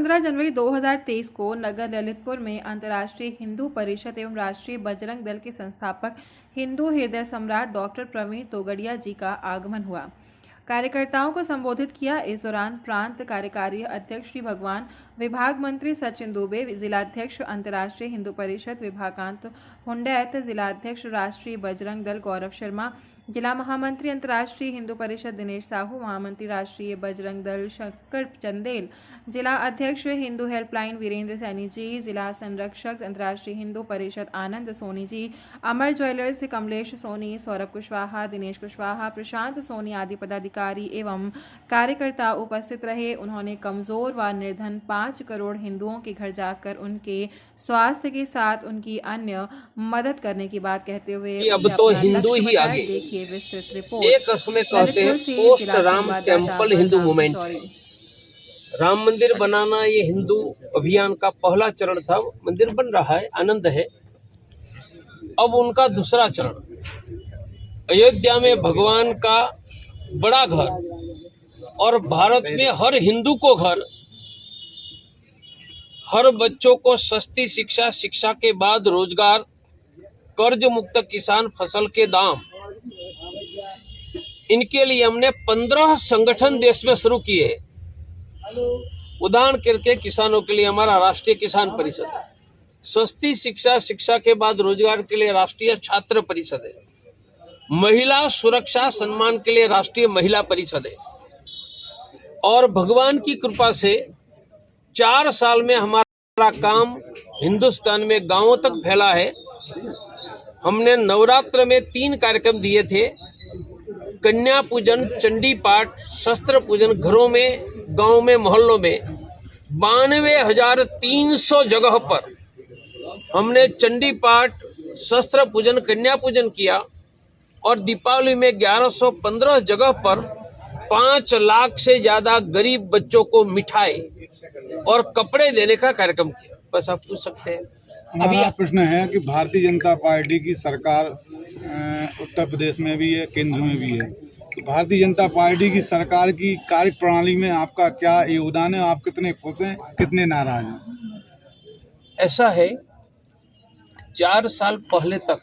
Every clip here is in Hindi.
15 जनवरी 2023 को नगर ललितपुर में अंतर्राष्ट्रीय हिंदू परिषद एवं राष्ट्रीय बजरंग दल के संस्थापक हिंदू हृदय सम्राट डॉक्टर प्रवीण तोगड़िया जी का आगमन हुआ। कार्यकर्ताओं को संबोधित किया। इस दौरान प्रांत कार्यकारी अध्यक्ष श्री भगवान, विभाग मंत्री सचिन दुबे, जिलाध्यक्ष अंतर्राष्ट्रीय हिंदू परिषद विभाकांत हुंडैत, जिलाध्यक्ष राष्ट्रीय बजरंग दल गौरव शर्मा, जिला महामंत्री अंतर्राष्ट्रीय हिंदू परिषद दिनेश साहू, महामंत्री राष्ट्रीय बजरंग दल शंकर चंदेल, जिला अध्यक्ष हिंदू हेल्पलाइन वीरेंद्र सैनी जी, जिला संरक्षक अंतर्राष्ट्रीय हिंदू परिषद आनंद सोनी जी, अमर ज्वेलर्स कमलेश सोनी, सौरभ कुशवाहा, दिनेश कुशवाहा, प्रशांत सोनी आदि पदाधिकारी एवं कार्यकर्ता उपस्थित रहे। उन्होंने कमजोर व निर्धन 5 करोड़ हिंदुओं के घर जाकर उनके स्वास्थ्य के साथ उनकी अन्य मदद करने की बात कहते हुए अब तो हिंदू ही आगे। देखिए विस्तृत रिपोर्ट। एक उसमें कहते हैं post Ram temple Hindu movement. Ram मंदिर बनाना ये हिंदू अभियान का पहला चरण था। मंदिर बन रहा है, आनंद है। अब उनका दूसरा चरण, अयोध्या में भगवान का बड़ा घर और भारत में हर हिंदू को घर, हर बच्चों को सस्ती शिक्षा, शिक्षा के बाद रोजगार, कर्ज मुक्त किसान, फसल के दाम, इनके लिए हमने 15 संगठन देश में शुरू किए। उदाहरण करके किसानों के लिए हमारा राष्ट्रीय किसान परिषद है, सस्ती शिक्षा, शिक्षा के बाद रोजगार के लिए राष्ट्रीय छात्र परिषद है, महिला सुरक्षा सम्मान के लिए राष्ट्रीय महिला परिषद है। और भगवान की कृपा से 4 साल में हमारा काम हिंदुस्तान में गांवों तक फैला है। हमने नवरात्र में 3 कार्यक्रम दिए थे, कन्या पूजन, चंडी पाठ, शस्त्र पूजन, घरों में, गांव में, मोहल्लों में 92,300 जगह पर हमने चंडी पाठ, शस्त्र पूजन, कन्या पूजन किया। और दीपावली में 1115 जगह पर 5 लाख से ज्यादा गरीब बच्चों को मिठाई और कपड़े देने का कार्यक्रम किया। बस आप पूछ सकते हैं। हमारा प्रश्न है कि भारतीय जनता पार्टी की सरकार उत्तर प्रदेश में भी है, केंद्र में भी है, तो भारतीय जनता पार्टी की सरकार की कार्य प्रणाली में आपका क्या योगदान है? आप कितने खुश हैं, कितने नाराज हैं? ऐसा है, 4 साल पहले तक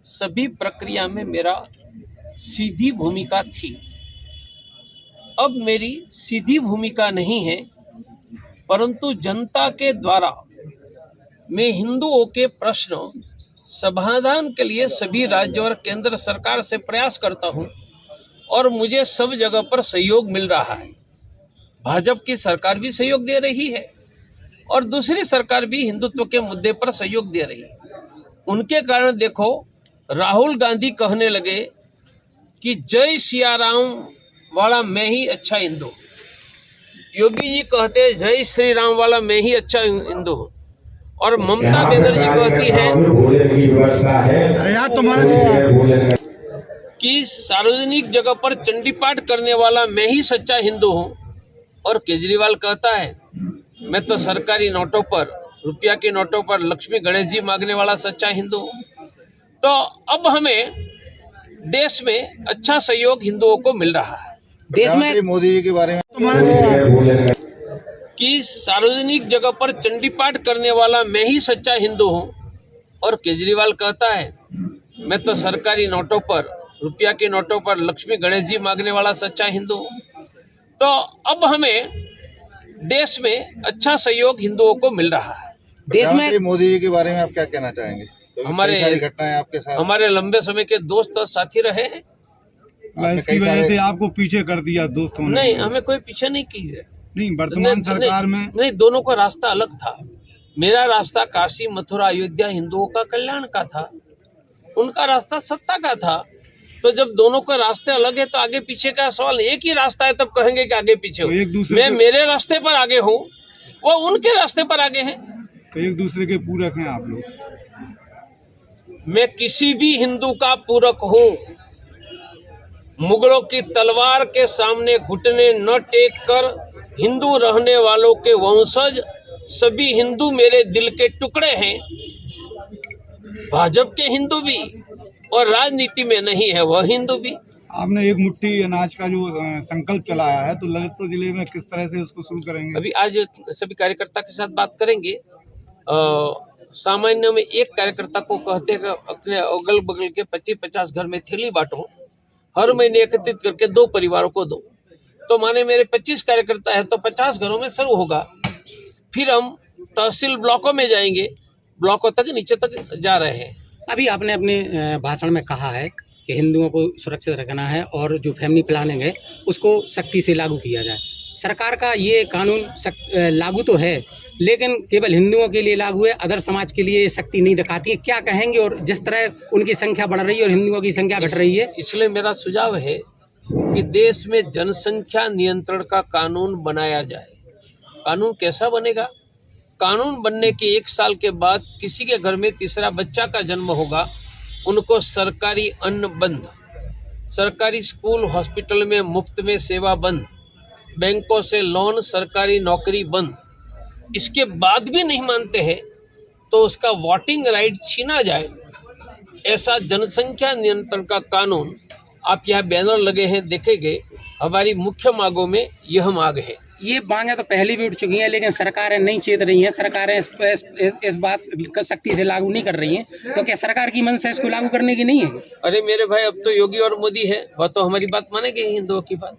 सभी प्रक्रिया में मेरा सीधी भूमिका थी। अब मेरी सीधी भूमिका नहीं है, परंतु जनता के द्वारा मैं हिंदुओं के प्रश्न समाधान के लिए सभी राज्य और केंद्र सरकार से प्रयास करता हूं और मुझे सब जगह पर सहयोग मिल रहा है। भाजपा की सरकार भी सहयोग दे रही है और दूसरी सरकार भी हिंदुत्व के मुद्दे पर सहयोग दे रही है। उनके कारण देखो, राहुल गांधी कहने लगे कि जय सिया राम वाला मैं ही अच्छा हिंदू, योगी जी कहते जय श्री राम वाला मैं ही अच्छा हिंदू हूँ, और ममता बनर्जी कहती है कि सार्वजनिक जगह पर चंडी पाठ करने वाला मैं ही सच्चा हिंदू हूँ, और केजरीवाल कहता है मैं तो सरकारी नोटों पर, रुपया के नोटों पर लक्ष्मी गणेश जी मांगने वाला सच्चा हिंदू हूँ। तो अब हमें देश में अच्छा सहयोग हिंदुओं को मिल रहा है। देश में मोदी जी के बारे में कि सार्वजनिक जगह पर चंडी पाठ करने वाला मैं ही सच्चा हिंदू हूँ, और केजरीवाल कहता है मैं तो सरकारी नोटों पर, रुपया के नोटों पर लक्ष्मी गणेश जी मांगने वाला सच्चा हिंदू हूँ। तो अब हमें देश में अच्छा सहयोग हिंदुओं को मिल रहा है। देश में मोदी जी के बारे में आप क्या कहना चाहेंगे? हमारे घटनाएं आपके साथ, हमारे लंबे समय के दोस्त और साथी रहे हैं। इसकी वजह से आपको पीछे कर दिया दोस्तों ने? नहीं, हमें कोई पीछे नहीं किया। नहीं, वर्तमान सरकार में नहीं, दोनों का रास्ता अलग था। मेरा रास्ता काशी, मथुरा, अयोध्या हिंदुओं का कल्याण का था, उनका रास्ता सत्ता का था। तो जब दोनों के रास्ते अलग है तो आगे पीछे का सवाल, एक ही रास्ता है, तब कहेंगे कि आगे पीछे हो। तो मैं मेरे रास्ते पर आगे हूँ, वो उनके रास्ते पर आगे हैं। तो एक दूसरे के पूरक हैं आप लोग? मैं किसी भी हिंदू का पूरक हूँ। मुगलों की तलवार के सामने घुटने न टेक कर हिंदू रहने वालों के वंशज सभी हिंदू मेरे दिल के टुकड़े हैं। भाजपा के हिंदू भी और राजनीति में नहीं है वह हिंदू भी। आपने एक मुट्ठी अनाज का जो संकल्प चलाया है, तो ललितपुर जिले में किस तरह से उसको शुरू करेंगे? अभी आज सभी कार्यकर्ता के साथ बात करेंगे। सामान्य में एक कार्यकर्ता को कहते हैं कि अपने अगल बगल के 25-50 घर में थैली बांटो, हर महीने एकत्रित करके 2 परिवारों को दो। तो माने मेरे 25 कार्यकर्ता है तो 50 घरों में शुरू होगा, फिर हम तहसील ब्लॉकों में जाएंगे, ब्लॉकों तक नीचे तक जा रहे हैं। अभी आपने अपने भाषण में कहा है कि हिंदुओं को सुरक्षित रखना है और जो फैमिली प्लानिंग है उसको सख्ती से लागू किया जाए। सरकार का ये कानून लागू तो है, लेकिन केवल हिंदुओं के लिए लागू है, अदर समाज के लिए ये सख्ती नहीं दिखाती है। क्या कहेंगे? और जिस तरह उनकी संख्या बढ़ रही है और हिंदुओं की संख्या घट रही है, इसलिए मेरा सुझाव है कि देश में जनसंख्या नियंत्रण का कानून बनाया जाए। कानून कैसा बनेगा? कानून बनने के 1 साल के बाद किसी के घर में तीसरा बच्चा का जन्म होगा, उनको सरकारी अन्न बंद, सरकारी स्कूल हॉस्पिटल में मुफ्त में सेवा बंद, बैंकों से लोन, सरकारी नौकरी बंद। इसके बाद भी नहीं मानते हैं तो उसका वोटिंग राइट छीना जाए, ऐसा जनसंख्या नियंत्रण का कानून। आप यहाँ बैनर लगे हैं, देखेंगे। हमारी मुख्य मांगों में यह मांग है। ये मांगे तो पहले भी उठ चुकी हैं, लेकिन सरकारें नहीं चेत रही हैं। सरकारें इस बात को सख्ती से लागू नहीं कर रही हैं। तो क्या सरकार की मंशा इसको लागू करने की नहीं है? अरे मेरे भाई, अब तो योगी और मोदी है, वह तो हमारी बात मानेंगे हिंदुओं की बात।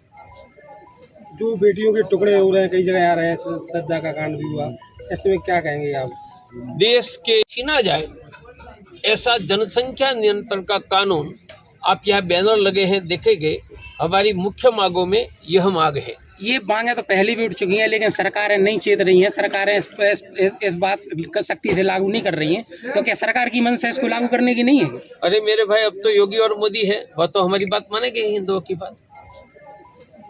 जो बेटियों के टुकड़े हो रहे हैं, कई जगह आ रहे हैं, श्रद्धा का कांड भी हुआ, ऐसे में क्या कहेंगे आप? देश के छीना जाए ऐसा जनसंख्या नियंत्रण का कानून। आप यहाँ बैनर लगे हैं, देखेंगे। हमारी मुख्य मांगों में यह मांग है। ये मांगे तो पहले भी उठ चुकी हैं, लेकिन सरकारें नहीं चेत रही हैं। सरकारें इस बात को सख्ती से लागू नहीं कर रही हैं। तो क्या सरकार की मंशा इसको लागू करने की नहीं है? अरे मेरे भाई, अब तो योगी और मोदी है, वह तो हमारी बात मानेंगे हिंदुओं की बात।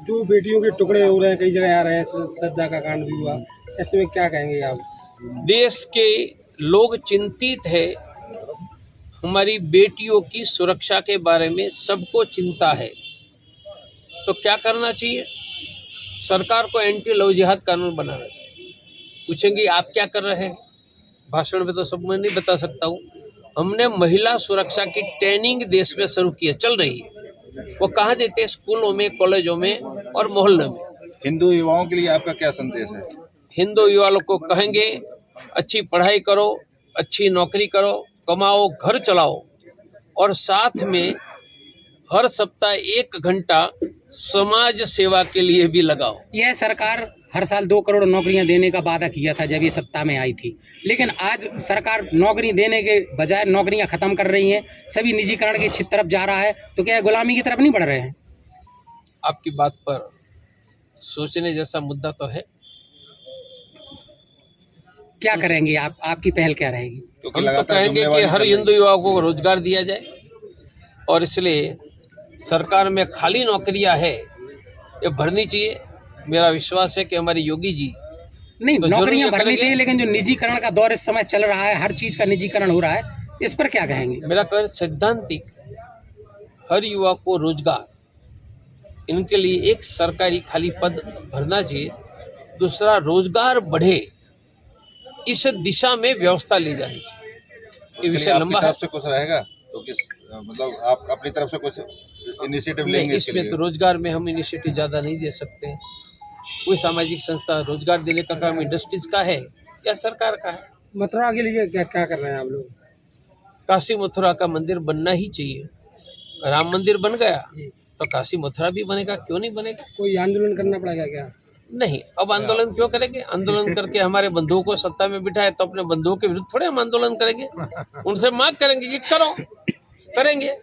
जो बेटियों के टुकड़े हो रहे हैं, कई जगह आ रहे हैं, श्रद्धा का कांड भी हुआ, ऐसे में क्या कहेंगे आप? देश के लोग चिंतित है, हमारी बेटियों की सुरक्षा के बारे में सबको चिंता है। तो क्या करना चाहिए? सरकार को एंटी लव जिहाद कानून बनाना चाहिए। पूछेंगे आप क्या कर रहे हैं? भाषण में तो सब मैं नहीं बता सकता हूँ। हमने महिला सुरक्षा की ट्रेनिंग देश में शुरू की है, चल रही है। वो कहाँ देते हैं? स्कूलों में, कॉलेजों में और मोहल्लों में। हिंदू युवाओं के लिए आपका क्या संदेश है? हिंदू युवाओं को कहेंगे, अच्छी पढ़ाई करो, अच्छी नौकरी करो, कमाओ, घर चलाओ, और साथ में हर सप्ताह 1 घंटा समाज सेवा के लिए भी लगाओ। यह सरकार हर साल 2 करोड़ नौकरियां देने का वादा किया था जब ये सत्ता में आई थी, लेकिन आज सरकार नौकरी देने के बजाय नौकरियां खत्म कर रही हैं। सभी निजीकरण की तरफ जा रहा है। तो क्या गुलामी की तरफ नहीं बढ़ रहे हैं? आपकी बात पर सोचने जैसा मुद्दा तो है। क्या करेंगे आप? आपकी पहल क्या रहेगी? हम तो कहेंगे कि हर हिंदू युवा को रोजगार दिया जाए, और इसलिए सरकार में खाली नौकरियां है, ये भरनी चाहिए। मेरा विश्वास है कि हमारे योगी जी नहीं, तो नौकरियां भरनी चाहिए, लेकिन जो निजीकरण का दौर इस समय चल रहा है, हर चीज का निजीकरण हो रहा है, इस पर क्या कहेंगे? मेरा कहना सैद्धांतिक, हर युवा को रोजगार, इनके लिए एक सरकारी खाली पद भरना चाहिए। दूसरा, रोजगार बढ़े, इस दिशा में व्यवस्था ली जानी चाहिए। ये विषय लंबा है। से कुछ रहेगा तो किस मतलब आप अपनी तरफ से कुछ इनिशिएटिव लेंगे? इसमें तो रोजगार में हम इनिशिएटिव ज्यादा नहीं दे सकते हैं। कोई सामाजिक संस्था रोजगार देने का काम इंडस्ट्रीज का है या सरकार का है? मथुरा के लिए क्या क्या कर रहे हैं आप लोग? काशी मथुरा का मंदिर बनना ही चाहिए। राम मंदिर बन गया जी। तो काशी मथुरा भी बनेगा, क्यों नहीं बनेगा? कोई आंदोलन करना पड़ेगा क्या? नहीं, अब आंदोलन क्यों करेंगे? आंदोलन करके हमारे बंधुओं को सत्ता में बिठाए तो अपने बंधुओं के विरुद्ध थोड़े हम आंदोलन करेंगे। उनसे मांग करेंगे कि करो, करेंगे।